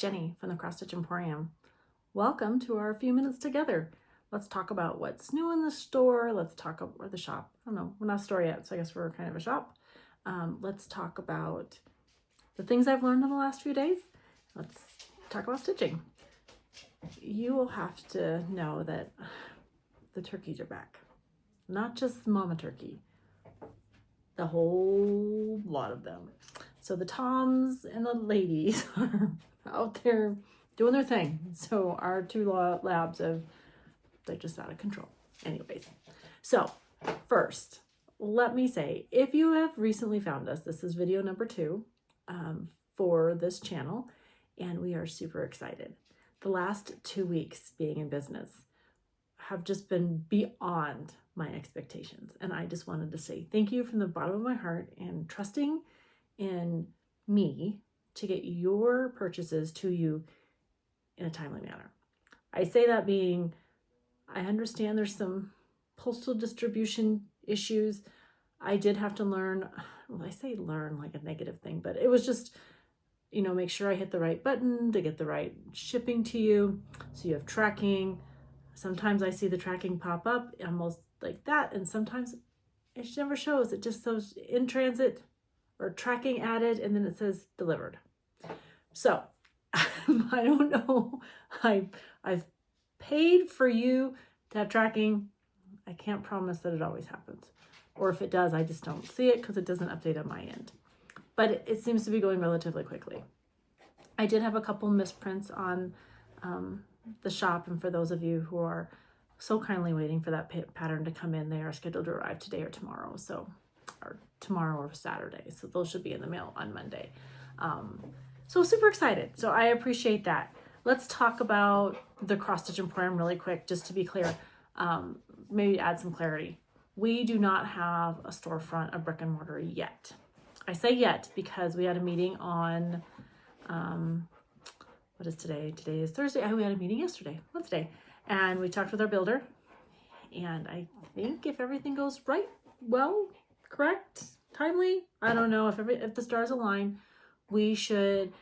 Jenny from the Cross Stitch Emporium. Welcome to our few minutes together. Let's talk about what's new in the store. Let's talk about the shop. I don't know, we're not a store yet, so I guess we're kind of a shop. Let's talk about the things I've learned in the last few days. Let's talk about stitching. You will have to know that the turkeys are back. Not just mama turkey, the whole lot of them. So the toms and the ladies are out there doing their thing. So our two labs they're just out of control. Anyways, so first, let me say, if you have recently found us, this is video number 2 for this channel, and we are super excited. The last 2 weeks being in business have just been beyond my expectations. And I just wanted to say thank you from the bottom of my heart and trusting in me to get your purchases to you in a timely manner. I say that being, I understand there's some postal distribution issues. I did have to learn, well, I say learn like a negative thing, but it was just, make sure I hit the right button to get the right shipping to you. So you have tracking. Sometimes I see the tracking pop up almost like that, and sometimes it never shows. It just shows in transit or tracking added, and then it says delivered. So I don't know. I've paid for you to have tracking. I can't promise that it always happens, or if it does, I just don't see it because it doesn't update on my end. But it seems to be going relatively quickly. I did have a couple misprints on the shop, and for those of you who are so kindly waiting for that pattern to come in, they are scheduled to arrive today or tomorrow, or tomorrow or Saturday, so those should be in the mail on Monday. So super excited, so I appreciate that. Let's talk about the Cross Stitch Emporium really quick, just to be clear, maybe add some clarity. We do not have a storefront, a brick and mortar yet. I say yet because we had a meeting on what is today? Today is Thursday. We had a meeting yesterday, Wednesday, and we talked with our builder. And I think if everything goes right, well, correct, timely, I don't know, if the stars align, we should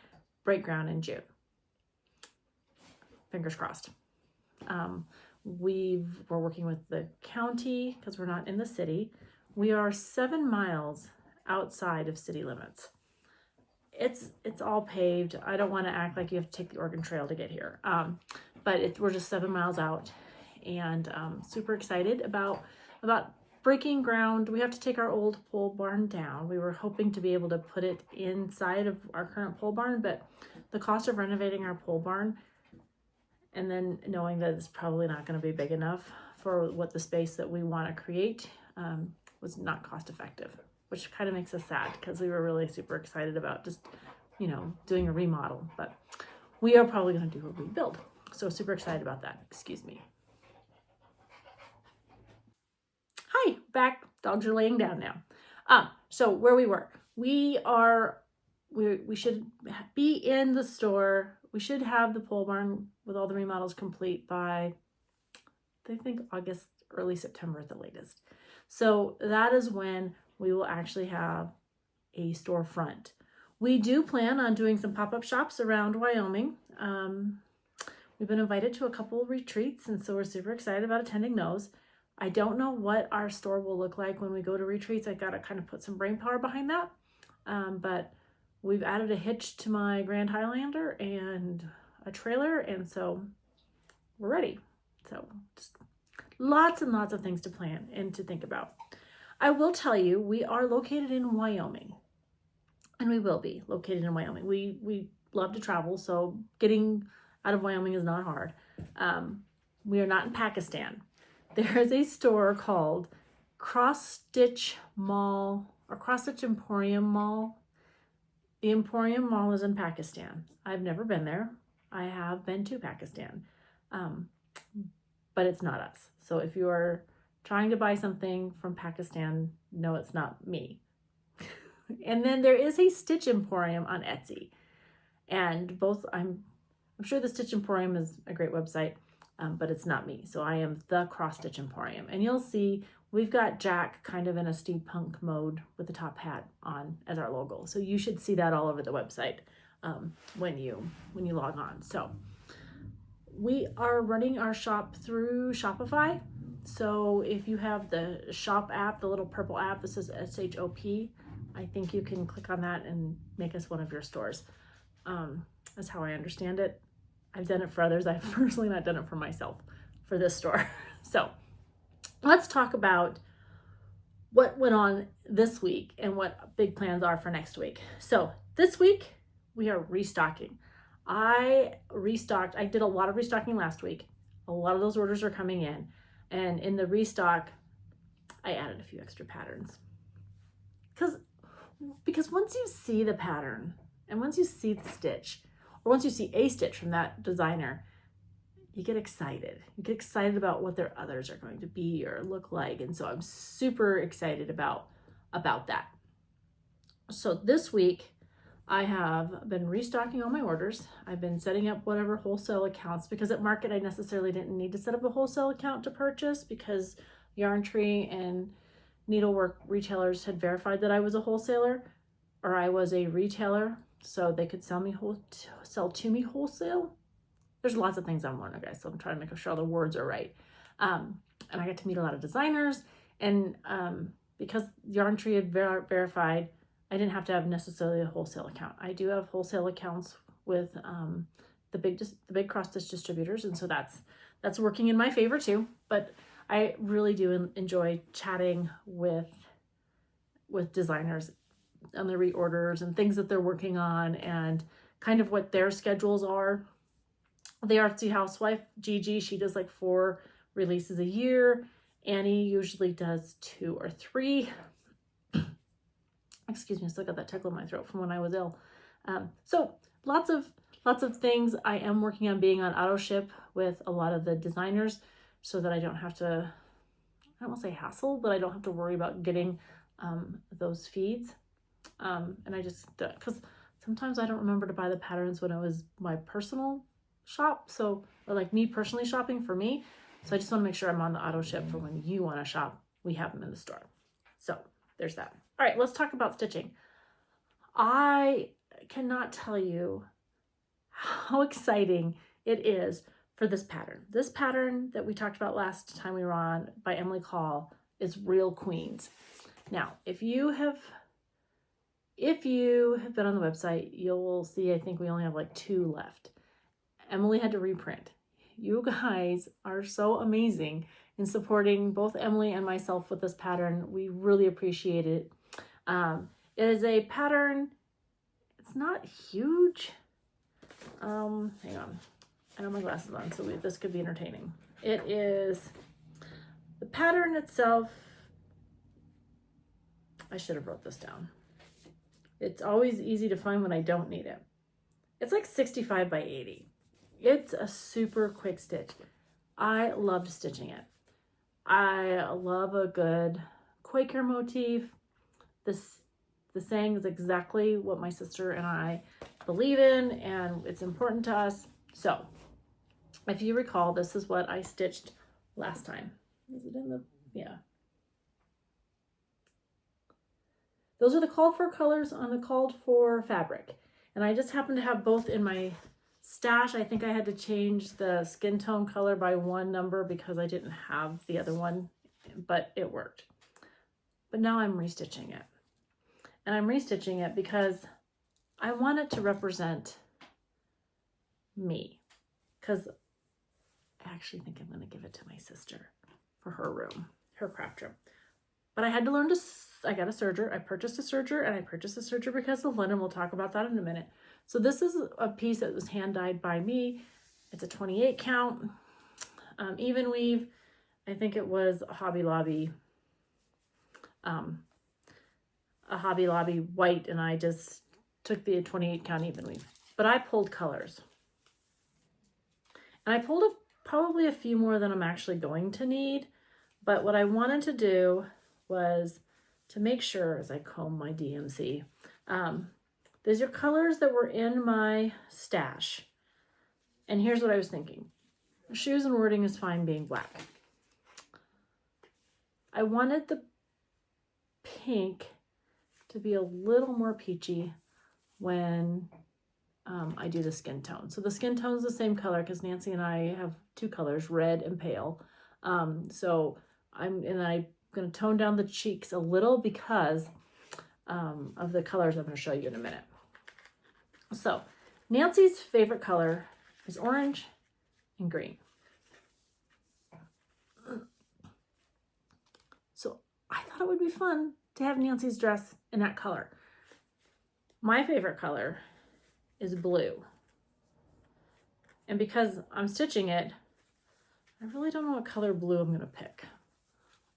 break ground in June. Fingers crossed. We're working with the county because we're not in the city. We are 7 miles outside of city limits. It's all paved. I don't want to act like you have to take the Oregon Trail to get here. But we're just 7 miles out, and super excited about breaking ground. We have to take our old pole barn down. We were hoping to be able to put it inside of our current pole barn, but the cost of renovating our pole barn, and then knowing that it's probably not going to be big enough for what the space that we want to create, was not cost effective, which kind of makes us sad because we were really super excited about just, doing a remodel, but we are probably going to do a rebuild. So super excited about that. Excuse me. Hi, back. Dogs are laying down now. So where we were, we should be in the store. We should have the pole barn with all the remodels complete by, I think, August, early September at the latest. So that is when we will actually have a storefront. We do plan on doing some pop-up shops around Wyoming. We've been invited to a couple retreats, and so we're super excited about attending those. I don't know what our store will look like when we go to retreats. I gotta kind of put some brain power behind that. But we've added a hitch to my Grand Highlander and a trailer, and so we're ready. So just lots and lots of things to plan and to think about. I will tell you, we are located in Wyoming, and we will be located in Wyoming. We love to travel, so getting out of Wyoming is not hard. We are not in Pakistan. There is a store called Cross Stitch Mall, or Cross Stitch Emporium Mall. The Emporium Mall is in Pakistan. I've never been there. I have been to Pakistan, but it's not us. So if you are trying to buy something from Pakistan, no, it's not me. And then there is a Stitch Emporium on Etsy, and both, I'm sure the Stitch Emporium is a great website, but it's not me. So I am the Cross Stitch Emporium, and you'll see we've got Jack kind of in a steampunk mode with the top hat on as our logo. So you should see that all over the website. when you log on. So we are running our shop through Shopify. So if you have the shop app, the little purple app that says SHOP, I think you can click on that and make us one of your stores. That's how I understand it. I've done it for others. I've personally not done it for myself for this store. So let's talk about what went on this week and what big plans are for next week. So this week we are restocking. I restocked. I did a lot of restocking last week. A lot of those orders are coming in. And in the restock, I added a few extra patterns. Because once you see the pattern and once you see the stitch, or once you see a stitch from that designer, you get excited. You get excited about what their others are going to be or look like. And so I'm super excited about that. So this week, I have been restocking all my orders. I've been setting up whatever wholesale accounts, because at Market I necessarily didn't need to set up a wholesale account to purchase, because Yarn Tree and needlework retailers had verified that I was a wholesaler or I was a retailer, so they could sell to me wholesale. There's lots of things I'm learning, guys, so I'm trying to make sure all the words are right. And I get to meet a lot of designers, and because Yarn Tree had verified, I didn't have to have necessarily a wholesale account. I do have wholesale accounts with the big Cross Stitch distributors, and so that's working in my favor too. But I really do enjoy chatting with designers on their reorders and things that they're working on and kind of what their schedules are. The Artsy Housewife, Gigi, she does like 4 releases a year. Annie usually does 2 or 3. Excuse me, I still got that tickle in my throat from when I was ill. So lots of things. I am working on being on auto ship with a lot of the designers so that I don't have to, I don't want to say hassle, but I don't have to worry about getting those feeds. And I just, because sometimes I don't remember to buy the patterns when it was my personal shop. So, or like me personally shopping for me. So I just want to make sure I'm on the auto ship for when you want to shop, we have them in the store. So there's that. All right, let's talk about stitching. I cannot tell you how exciting it is for this pattern. This pattern that we talked about last time we were on by Emily Call is Real Queens. Now, if you have been on the website, you'll see I think we only have like 2 left. Emily had to reprint. You guys are so amazing in supporting both Emily and myself with this pattern. We really appreciate it. It is a pattern, it's not huge. Hang on, I have my glasses on, so this could be entertaining. It is, the pattern itself, I should have wrote this down. It's always easy to find when I don't need it. It's like 65 by 80. It's a super quick stitch. I loved stitching it. I love a good Quaker motif. The saying is exactly what my sister and I believe in, and it's important to us. So if you recall, this is what I stitched last time. Is it in the, yeah. Those are the called for colors on the called for fabric. And I just happen to have both in my stash. I think I had to change the skin tone color by 1 number because I didn't have the other one, but it worked. But now I'm restitching it. And I'm restitching it because I want it to represent me. Because I actually think I'm going to give it to my sister for her room, her craft room. But I had to learn to, I got a serger. I purchased a serger, and I purchased a serger because of Lynn, and we'll talk about that in a minute. So this is a piece that was hand dyed by me. It's a 28 count, even weave. I think it was a Hobby Lobby white, and I just took the 28 count even weave. But I pulled colors. And I pulled probably a few more than I'm actually going to need. But what I wanted to do was to make sure, as I comb my DMC, these are colors that were in my stash. And here's what I was thinking. Shoes and wording is fine being black. I wanted the pink to be a little more peachy when I do the skin tone. So the skin tone is the same color because Nancy and I have two colors, red and pale. So I'm going to tone down the cheeks a little because of the colors I'm going to show you in a minute. So Nancy's favorite color is orange and green. So I thought it would be fun to have Nancy's dress in that color. My favorite color is blue. And because I'm stitching it, I really don't know what color blue I'm going to pick.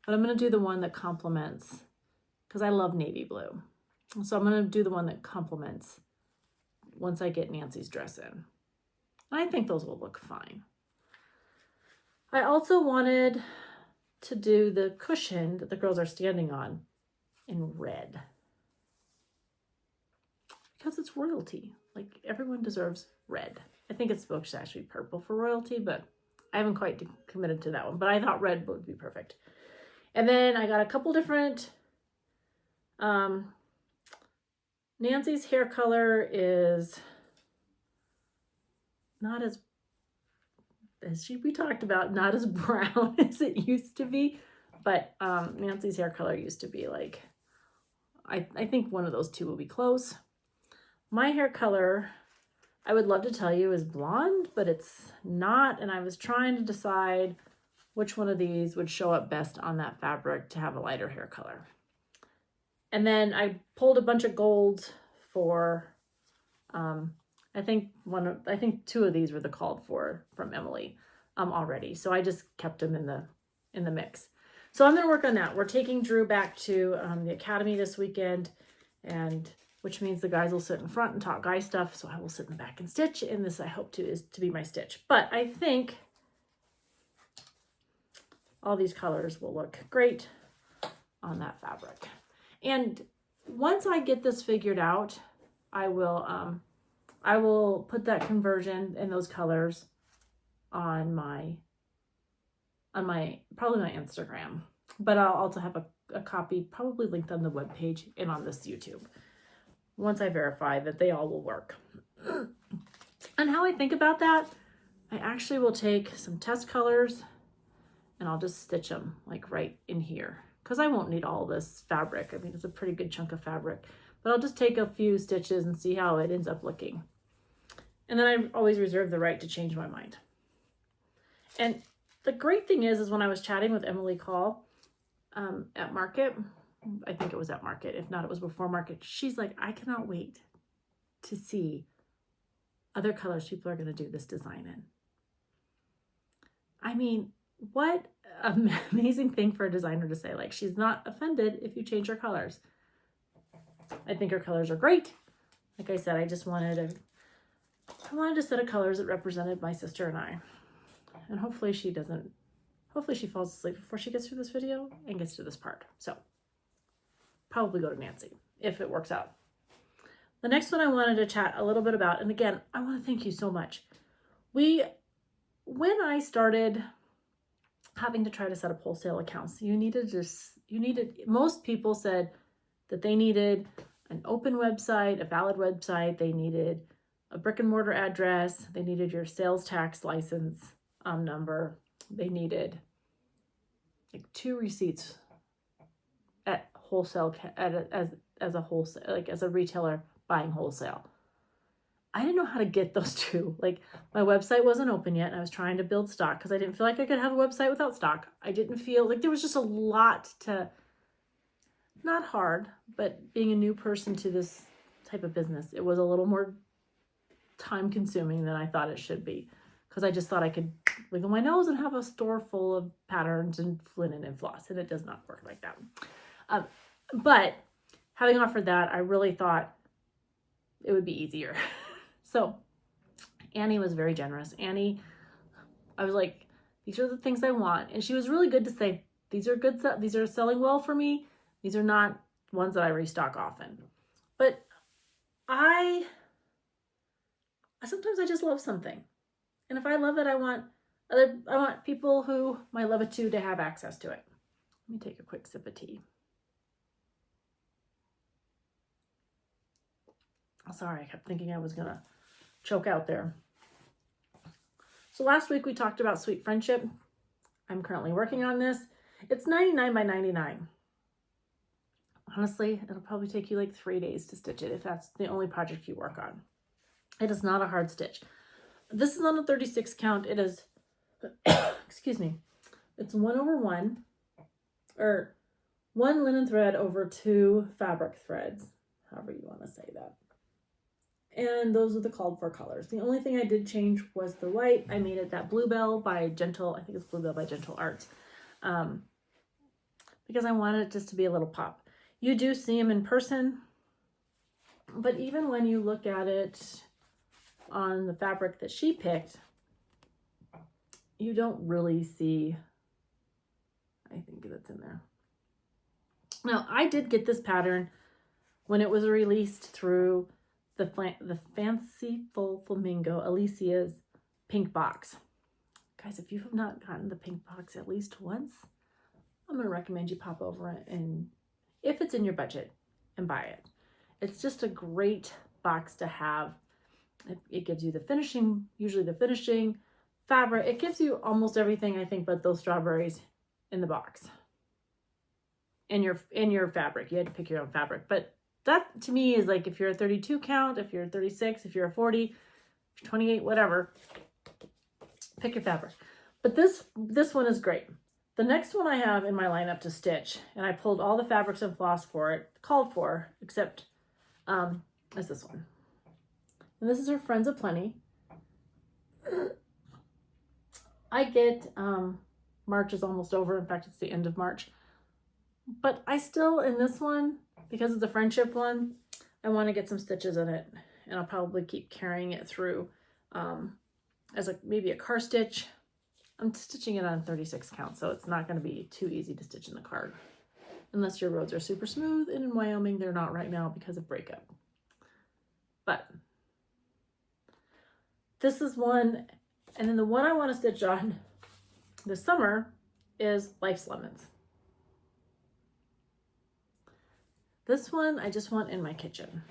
But I'm going to do the one that complements, because I love navy blue. So I'm going to do the one that complements once I get Nancy's dress in. I think those will look fine. I also wanted to do the cushion that the girls are standing on in red. Because it's royalty. Like, everyone deserves red. I think it's supposed to actually be purple for royalty, but I haven't quite committed to that one. But I thought red would be perfect. And then I got a couple different... Nancy's hair color is not as we talked about, not as brown as it used to be. But Nancy's hair color used to be like... I think one of those two will be close. My hair color, I would love to tell you, is blonde, but it's not. And I was trying to decide which one of these would show up best on that fabric to have a lighter hair color. And then I pulled a bunch of golds for, I think two of these were the called for from Emily already. So I just kept them in the mix. So I'm going to work on that. We're taking Drew back to the academy this weekend, and which means the guys will sit in front and talk guy stuff. So I will sit in the back and stitch. And this, I hope is to be my stitch. But I think all these colors will look great on that fabric. And once I get this figured out, I will put that conversion and those colors on my probably my Instagram. But I'll also have a copy probably linked on the webpage and on this YouTube, once I verify that they all will work. And how I think about that, I actually will take some test colors and I'll just stitch them like right in here, because I won't need all this fabric. I mean, it's a pretty good chunk of fabric, but I'll just take a few stitches and see how it ends up looking. And then I always reserve the right to change my mind. And the great thing is when I was chatting with Emily Call at Market, I think it was at Market, if not, it was before Market. She's like, I cannot wait to see other colors people are going to do this design in. I mean, what an amazing thing for a designer to say. Like, she's not offended if you change her colors. I think her colors are great. Like I said, I wanted a set of colors that represented my sister and I. And hopefully she falls asleep before she gets through this video and gets to this part. So probably go to Nancy if it works out. The next one I wanted to chat a little bit about, and again, I want to thank you so much. When I started having to try to set up wholesale accounts, most people said that they needed an open website, a valid website, they needed a brick and mortar address, they needed your sales tax license number, they needed like 2 receipts at wholesale as a wholesale, like as a retailer buying wholesale. I didn't know how to get those 2. Like, my website wasn't open yet, and I was trying to build stock because I didn't feel like I could have a website without stock. I didn't feel like there was just a lot to, not hard, but being a new person to this type of business, it was a little more time consuming than I thought it should be, because I just thought I could wiggle my nose and have a store full of patterns and linen and floss, and it does not work like that. But having offered that, I really thought it would be easier. So Annie was very generous. Annie, I was like, these are the things I want. And she was really good to say, these are good, these are selling well for me. These are not ones that I restock often. But sometimes I just love something. And if I love it, I want people who might love it too to have access to it. Let me take a quick sip of tea. Oh, sorry, I kept thinking I was gonna choke out there. So last week we talked about Sweet Friendship. I'm currently working on this. It's 99 by 99. Honestly, it'll probably take you like 3 days to stitch it if that's the only project you work on. It is not a hard stitch. This is on a 36 count. It is, excuse me, it's 1/1, or 1 linen thread over 2 fabric threads, however you want to say that. And those are the called for colors. The only thing I did change was the white. I made it that Bluebell by Gentle, I think it's Bluebell by Gentle Arts, because I wanted it just to be a little pop. You do see them in person, but even when you look at it on the fabric that she picked, you don't really see, I think that's in there. Now, I did get this pattern when it was released through the Fanciful Flamingo, Alicia's pink box. Guys, if you have not gotten the pink box at least once, I'm going to recommend you pop over it, and if it's in your budget, and buy it. It's just a great box to have. It gives you the finishing, usually the finishing fabric. It gives you almost everything, I think, but those strawberries in the box. In your fabric. You had to pick your own fabric. But that to me is like, if you're a 32 count, if you're a 36, if you're a 40, if you're 28, whatever, pick your fabric. But this one is great. The next one I have in my lineup to stitch, and I pulled all the fabrics and floss for it, called for, except is this one. And this is her Friends of Plenty. I get, March is almost over. In fact, it's the end of March. But I still, in this one, because it's a friendship one, I want to get some stitches in it. And I'll probably keep carrying it through as maybe a car stitch. I'm stitching it on 36 count, so it's not going to be too easy to stitch in the card. Unless your roads are super smooth, and in Wyoming they're not right now because of breakup. But this is one, and then the one I want to stitch on this summer is Life's Lemons. This one I just want in my kitchen.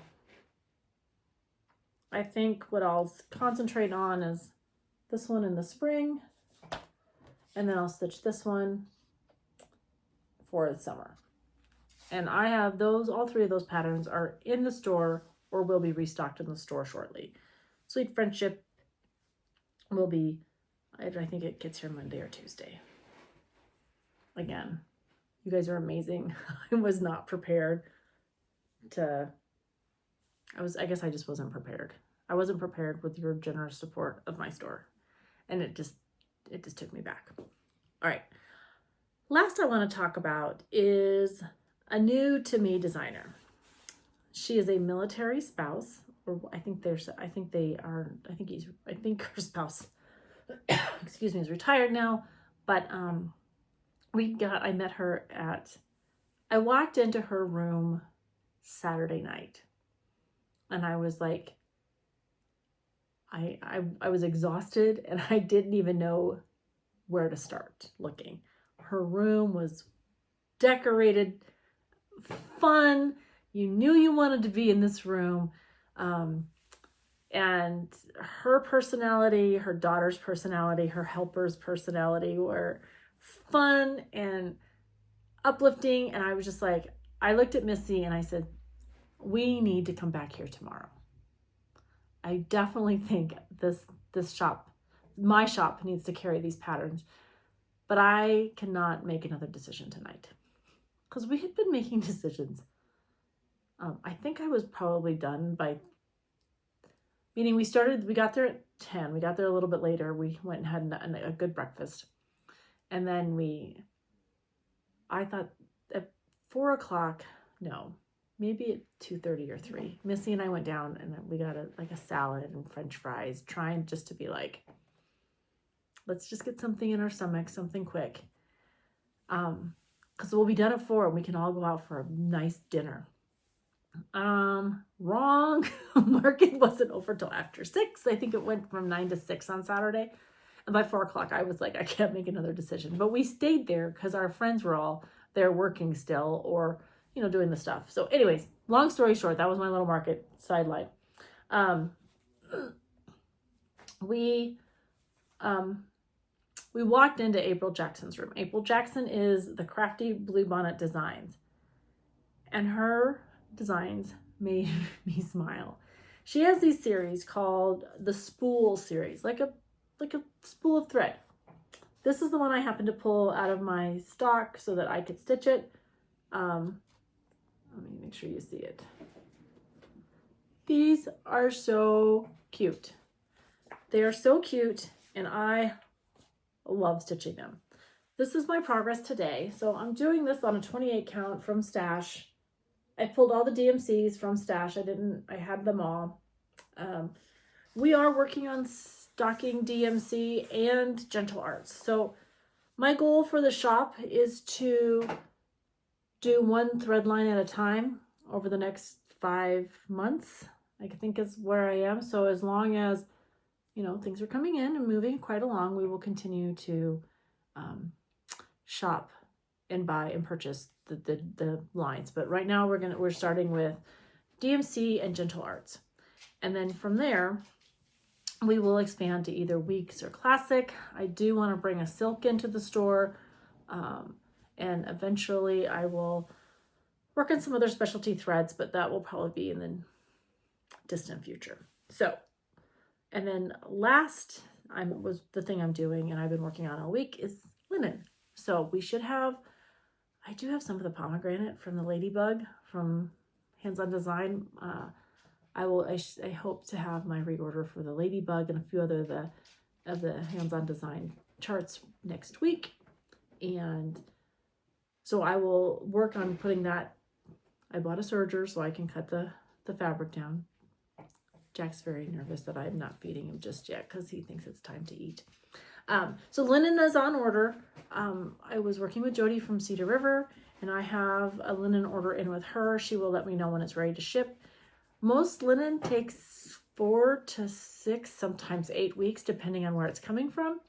I think what I'll concentrate on is this one in the spring, and then I'll stitch this one for the summer. And I have those, all three of those patterns are in the store or will be restocked in the store shortly. Sweet Friendship will be, I think it gets here Monday or Tuesday. Again, you guys are amazing. I was not prepared to, I guess I just wasn't prepared. I wasn't prepared with your generous support of my store. And it just took me back. All right. Last I want to talk about is a new to me designer. She is a military spouse, or I think her spouse, excuse me, is retired now. But I met her I walked into her room Saturday night, and I was like, I was exhausted, and I didn't even know where to start looking. Her room was decorated, fun. You knew you wanted to be in this room. And her personality, her daughter's personality, her helper's personality were fun and uplifting. And I was just like, I looked at Missy and I said, we need to come back here tomorrow. I definitely think this shop, my shop, needs to carry these patterns, but I cannot make another decision tonight because we had been making decisions. I think I was probably done by, meaning we got there at 10. We got there a little bit later. We went and had a good breakfast. And then I thought at 4 o'clock, no, maybe at 2:30 or 3, Missy and I went down and we got a salad and French fries, trying just to be like, let's just get something in our stomach, something quick. Because we'll be done at 4 and we can all go out for a nice dinner. Wrong. Market wasn't over till after 6. I think it went from 9 to 6 on Saturday. And by 4 o'clock, I was like, I can't make another decision. But we stayed there because our friends were all there working still, or, doing the stuff. So anyways, long story short, that was my little market sideline. we walked into April Jackson's room. April Jackson is the Crafty Bluebonnet Designs, and her designs made me smile. She has these series called the Spool series, like a spool of thread. This is the one I happened to pull out of my stock so that I could stitch it. Let me make sure you see it. These are so cute. They are so cute, and I love stitching them. This is my progress today. So I'm doing this on a 28 count from stash. I pulled all the DMCs from stash. I had them all. We are working on stocking DMC and Gentle Arts. So my goal for the shop is to do one thread line at a time over the next 5 months. I think is where I am. So as long as, you know, things are coming in and moving quite along, we will continue to shop and buy and purchase the lines. But right now we're starting with DMC and Gentle Arts. And then from there, we will expand to either weeks or classic. I do want to bring a silk into the store. And eventually I will work on some other specialty threads, but that will probably be in the distant future. So, and then last was the thing I'm doing and I've been working on all week is linen. So we should have, I do have some of the pomegranate from the Ladybug from Hands On Design. I hope to have my reorder for the Ladybug and a few other of the Hands On Design charts next week. And so I will work on putting that. I bought a serger so I can cut the fabric down. Jack's very nervous that I'm not feeding him just yet because he thinks it's time to eat. So linen is on order. I was working with Jody from Cedar River, and I have a linen order in with her. She will let me know when it's ready to ship. Most linen takes 4 to 6, sometimes 8 weeks, depending on where it's coming from.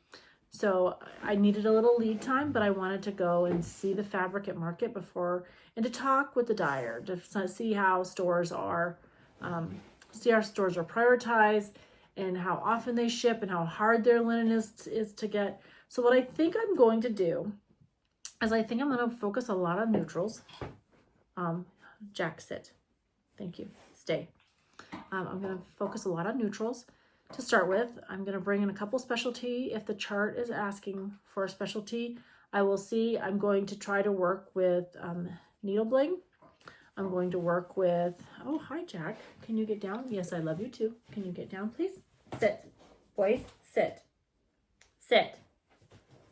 So I needed a little lead time, but I wanted to go and see the fabric at market before, and to talk with the dyer to see how stores are, see our stores are prioritized and how often they ship and how hard their linen is to get. So what I think I'm going to do is I think I'm going to focus a lot on neutrals. Jack, sit. Thank you. Stay. I'm going to focus a lot on neutrals to start with. I'm going to bring in a couple specialty. If the chart is asking for a specialty, I will see. I'm going to try to work with needle bling. I'm going to work with, oh, hi, Jack. Can you get down? Yes, I love you too. Can you get down, please? Sit. Boys, sit. Sit.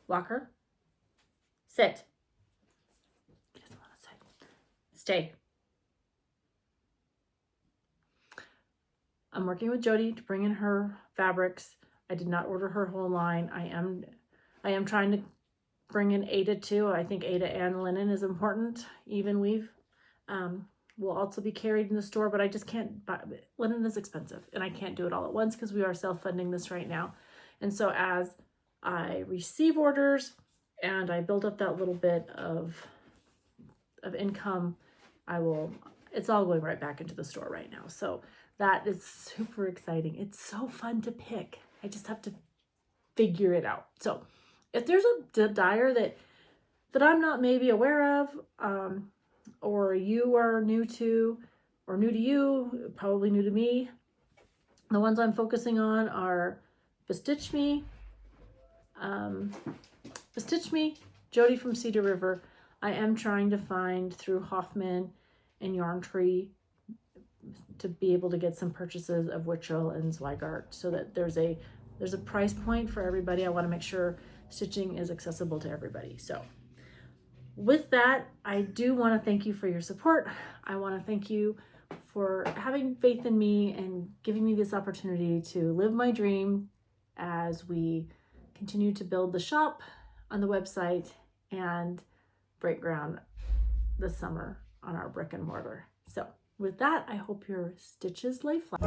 Walker, sit. He doesn't want to sit. Stay. I'm working with Jody to bring in her fabrics. I did not order her whole line. I am trying to bring in Aida too. I think Aida and linen is important. Even weave will also be carried in the store, but I just can't buy. Linen is expensive and I can't do it all at once because we are self-funding this right now. And so as I receive orders and I build up that little bit of income, it's all going right back into the store right now. So that is super exciting. It's so fun to pick. I just have to figure it out. So if there's a dyer that I'm not maybe aware of, or you are new to, or new to you, probably new to me, the ones I'm focusing on are Bestitch Me, Jody from Cedar River. I am trying to find through Hoffman and Yarn Tree to be able to get some purchases of Witchell and Zweigart so that there's a price point for everybody. I want to make sure stitching is accessible to everybody. So with that, I do want to thank you for your support. I want to thank you for having faith in me and giving me this opportunity to live my dream as we continue to build the shop on the website and break ground this summer on our brick and mortar. So with that, I hope your stitches lay flat.